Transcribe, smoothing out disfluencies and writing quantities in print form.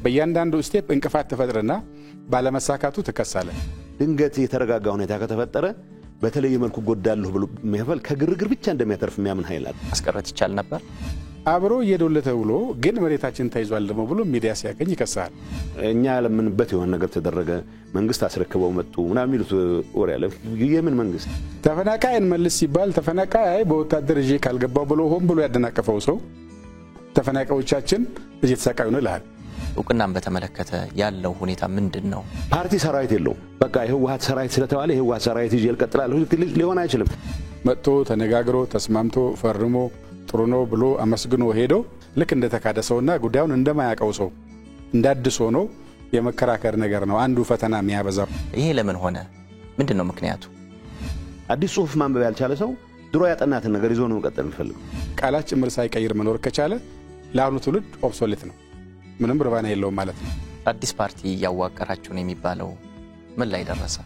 በእያንዳንዱ ስቴፕ እንቅፋት ተፈጥረና ባለመሳካቱ ተከሳለ ድንገት የተረጋጋ ሁኔታ ከተፈጠረ በተለየ መልኩ ጎዳለሁ ብሎ የሚያፈል ከግርግር ብቻ እንደሚያተርፍ የሚያምን ኃይል አለ አስቀረት ይቻል ነበር አብሮ እየዶለተ ብሎ ግን መሬታችን ተይዟል ደሞ ብሎ ሚዲያ ሲያቀኝ ይከሳል እኛ ለምንበት የሆነ ነገር ተደረገ መንግስት አስረክበው መጡ እና የሚሉት ወሬ አለ የምን መንግስት ተፈናቃይን መልስ ሲባል ተፈናቃይ በወታደር እጄ ካልገባው ብሎ ሆም ብሎ ያደናቀፈው ሰው ተፈናቃዮቻችን እየተሰቃዩ ነው ይላል ወቅናም በተመለከተ ያለው ሁኔታ ምንድነው ፓርቲ ሰራዊት የለው በቃ የህወሓት ሰራዊት ስለተባለ የህወሓት ሰራዊት ይጀል ቀጥላል ሊሆን አይችልም መጥቶ ተነጋግሮ ተስማምቶ ፈርሞ ጥሩ ነው ብሎ አመስግኖ ሄዶ ልክ እንደተካደሰውና ጉዳዩን እንደማያቀው ሰው እንዳድሶ ነው የመከራከር ነገር ነው አንዱ ፈተና የሚያበዛው ይሄ ለምን ሆነ ምንድነው ምክንያቱ አዲስ ጽሁፍ ማንበብ ያልቻለ ሰው ድሮ ያጠናትን ነገር ይዞ ነው መቀጠል የሚፈልግ ቃላት ጭምር ሳይቀይር መኖር ከቻለ ለአሁኑ ትውልድ ኦብሶሌት ነው ምንም ርባና የለውም ማለት ነው አዲስ ፓርቲ ያዋቀራችሁ ነው የሚባለው ምን ላይ ደረሰ